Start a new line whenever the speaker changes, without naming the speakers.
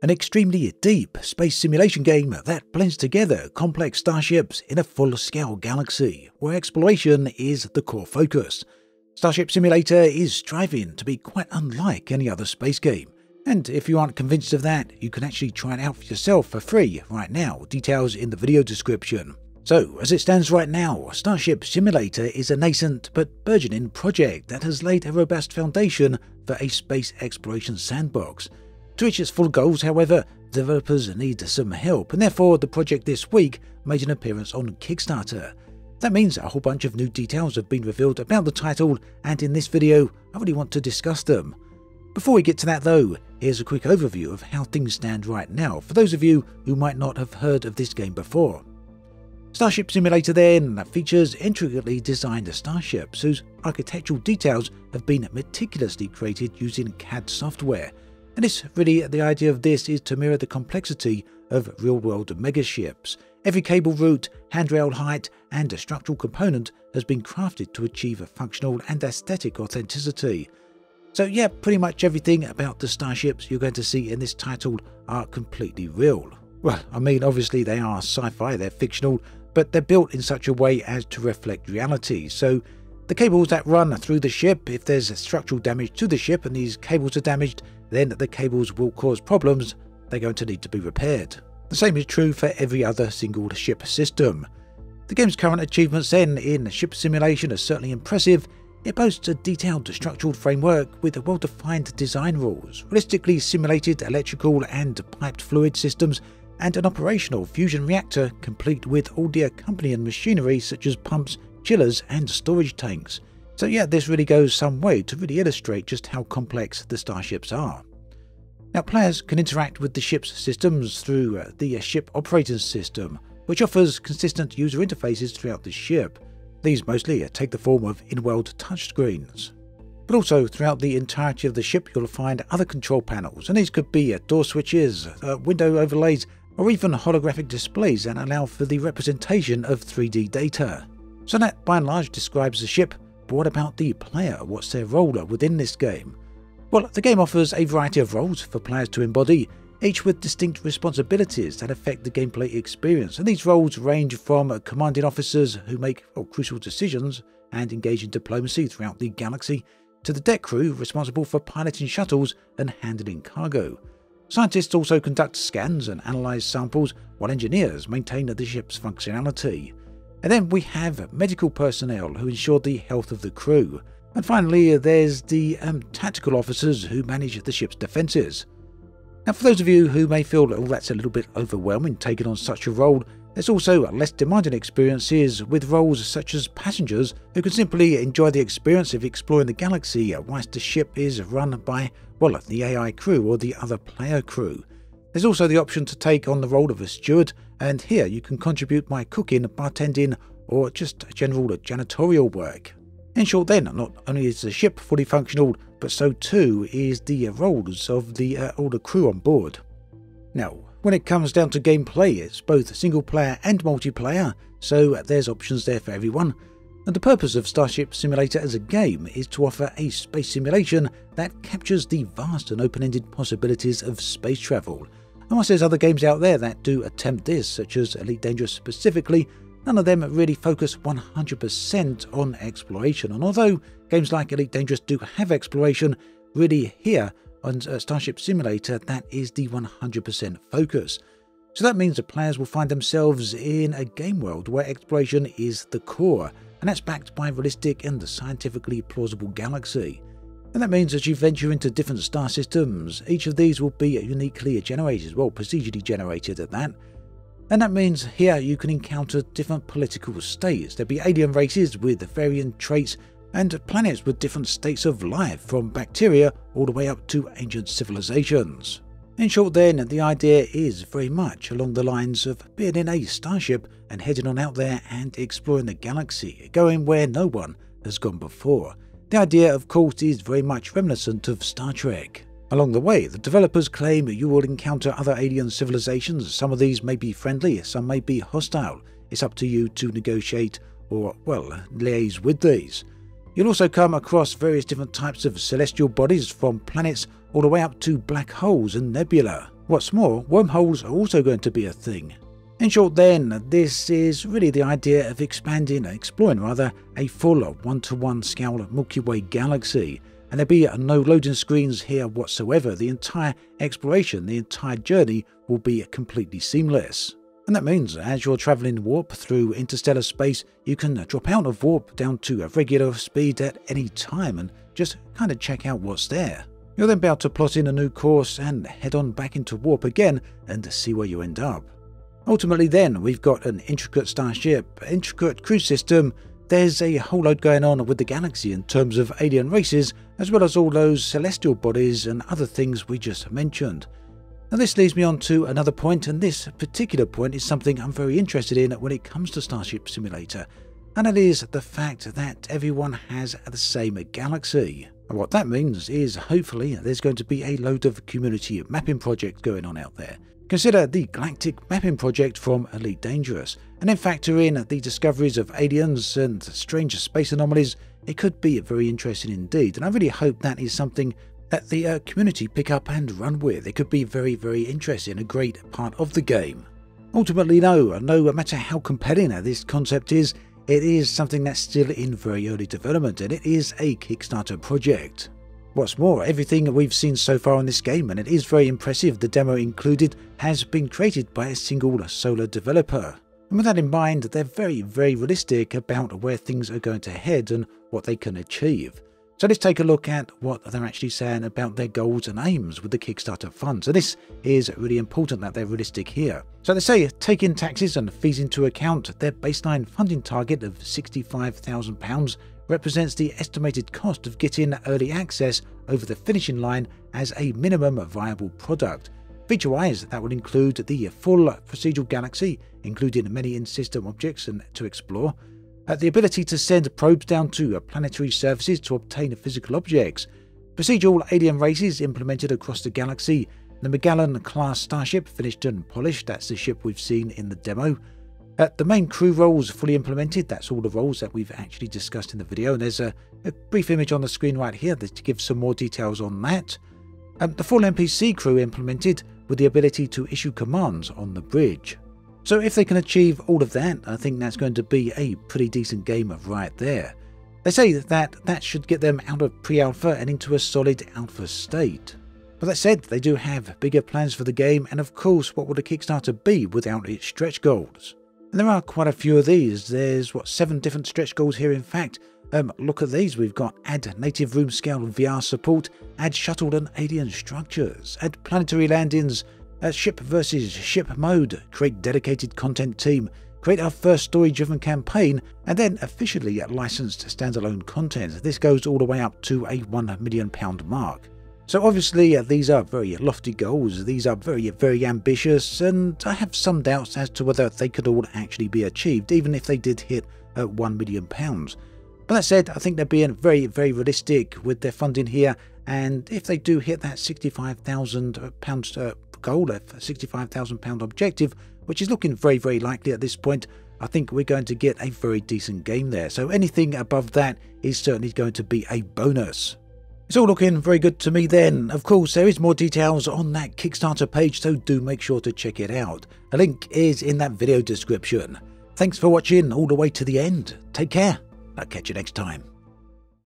An extremely deep space simulation game that blends together complex starships in a full-scale galaxy, where exploration is the core focus. Starship Simulator is striving to be quite unlike any other space game, and if you aren't convinced of that, you can actually try it out for yourself for free right now, details in the video description. So, as it stands right now, Starship Simulator is a nascent but burgeoning project that has laid a robust foundation for a space exploration sandbox. To reach its full goals, however, developers need some help, and therefore the project this week made an appearance on Kickstarter. That means a whole bunch of new details have been revealed about the title, and in this video I really want to discuss them. Before we get to that though, here's a quick overview of how things stand right now for those of you who might not have heard of this game before. Starship Simulator then features intricately designed starships whose architectural details have been meticulously created using CAD software. And the idea of this is to mirror the complexity of real-world megaships. Every cable route, handrail height, and structural component has been crafted to achieve a functional and aesthetic authenticity. So yeah, pretty much everything about the starships you're going to see in this title are completely real. Well, I mean, obviously they are sci-fi, they're fictional, but they're built in such a way as to reflect reality. So the cables that run through the ship, if there's structural damage to the ship and these cables are damaged, then the cables will cause problems. They're going to need to be repaired. The same is true for every other single ship system. The game's current achievements then in ship simulation are certainly impressive. It boasts a detailed structural framework with well-defined design rules, realistically simulated electrical and piped fluid systems, and an operational fusion reactor complete with all the accompanying machinery such as pumps, chillers and storage tanks. So yeah, this really goes some way to really illustrate just how complex the starships are. Now, players can interact with the ship's systems through the ship operating system, which offers consistent user interfaces throughout the ship. These mostly take the form of in-world touchscreens. But also throughout the entirety of the ship you'll find other control panels, and these could be door switches, window overlays, or even holographic displays that allow for the representation of 3D data. So that by and large describes the ship, but what about the player? What's their role within this game? Well, the game offers a variety of roles for players to embody, each with distinct responsibilities that affect the gameplay experience, and these roles range from commanding officers who make crucial decisions and engage in diplomacy throughout the galaxy, to the deck crew responsible for piloting shuttles and handling cargo. Scientists also conduct scans and analyze samples, while engineers maintain the ship's functionality. And then we have medical personnel who ensure the health of the crew. And finally, there's the tactical officers who manage the ship's defences. Now, for those of you who may feel that's a little bit overwhelming taking on such a role, there's also less demanding experiences with roles such as passengers who can simply enjoy the experience of exploring the galaxy whilst the ship is run by, well, the AI crew or the other player crew. There's also the option to take on the role of a steward, and here you can contribute by cooking, bartending, or just general janitorial work. In short then, not only is the ship fully functional, but so too is the roles of all the crew on board. Now, when it comes down to gameplay, it's both single player and multiplayer, so there's options there for everyone. And the purpose of Starship Simulator as a game is to offer a space simulation that captures the vast and open-ended possibilities of space travel. And whilst there's other games out there that do attempt this, such as Elite Dangerous specifically, none of them really focus 100% on exploration. And although games like Elite Dangerous do have exploration, really here on Starship Simulator, that is the 100% focus. So that means that players will find themselves in a game world where exploration is the core, and that's backed by a realistic and scientifically plausible galaxy. And that means as you venture into different star systems, each of these will be uniquely generated, well, procedurally generated at that. And that means here you can encounter different political states. There'll be alien races with varying traits, and planets with different states of life, from bacteria all the way up to ancient civilizations. In short then, the idea is very much along the lines of being in a starship and heading on out there and exploring the galaxy, going where no one has gone before. The idea, of course, is very much reminiscent of Star Trek. Along the way, the developers claim you will encounter other alien civilizations. Some of these may be friendly, some may be hostile. It's up to you to negotiate or, well, liaise with these. You'll also come across various different types of celestial bodies, from planets all the way up to black holes and nebula. What's more, wormholes are also going to be a thing. In short then, this is really the idea of exploring a full one-to-one scale Milky Way galaxy. And there'll be no loading screens here whatsoever. The entire exploration, the entire journey will be completely seamless. And that means as you're travelling warp through interstellar space, you can drop out of warp down to a regular speed at any time and just kind of check out what's there. You'll then be able to plot in a new course and head on back into warp again and see where you end up. Ultimately then, we've got an intricate starship, intricate crew system. There's a whole load going on with the galaxy in terms of alien races, as well as all those celestial bodies and other things we just mentioned. Now this leads me on to another point, and this particular point is something I'm very interested in when it comes to Starship Simulator, and it is the fact that everyone has the same galaxy. And what that means is hopefully there's going to be a load of community mapping projects going on out there. Consider the Galactic Mapping Project from Elite Dangerous, and then factor in the discoveries of aliens and strange space anomalies. It could be very interesting indeed, and I really hope that is something that the community pick up and run with. It could be very, very interesting, a great part of the game. Ultimately, no matter how compelling this concept is, it is something that's still in very early development, and it is a Kickstarter project. What's more, everything we've seen so far in this game, and it is very impressive, the demo included, has been created by a single solo developer. And with that in mind, they're very, very realistic about where things are going to head and what they can achieve. So let's take a look at what they're actually saying about their goals and aims with the Kickstarter funds. So this is really important that they're realistic here. So they say, taking taxes and fees into account, their baseline funding target of £65,000 represents the estimated cost of getting early access over the finishing line as a minimum viable product. Feature-wise, that will include the full procedural galaxy, including many in-system objects to explore, the ability to send probes down to planetary surfaces to obtain physical objects, procedural alien races implemented across the galaxy, the Magellan-class starship finished and polished, that's the ship we've seen in the demo, the main crew roles fully implemented, that's all the roles that we've actually discussed in the video, and there's a brief image on the screen right here that gives some more details on that. The full NPC crew implemented with the ability to issue commands on the bridge. So if they can achieve all of that, I think that's going to be a pretty decent game right there. They say that should get them out of pre-alpha and into a solid alpha state. But that said, they do have bigger plans for the game, and of course, what would a Kickstarter be without its stretch goals? And there are quite a few of these. There's 7 different stretch goals here in fact. Look at these. We've got add native room scale VR support, add shuttle and alien structures, add planetary landings, ship versus ship mode, create dedicated content team, create our first story-driven campaign, and then officially licensed standalone content. This goes all the way up to a £1 million mark. So obviously these are very lofty goals, these are very, very ambitious, and I have some doubts as to whether they could all actually be achieved, even if they did hit £1 million. But that said, I think they're being very, very realistic with their funding here, and if they do hit that £65,000 goal, a £65,000 objective, which is looking very, very likely at this point, I think we're going to get a very decent game there. So anything above that is certainly going to be a bonus. It's all looking very good to me then. Of course, there is more details on that Kickstarter page, so do make sure to check it out. A link is in that video description. Thanks for watching all the way to the end. Take care. I'll catch you next time.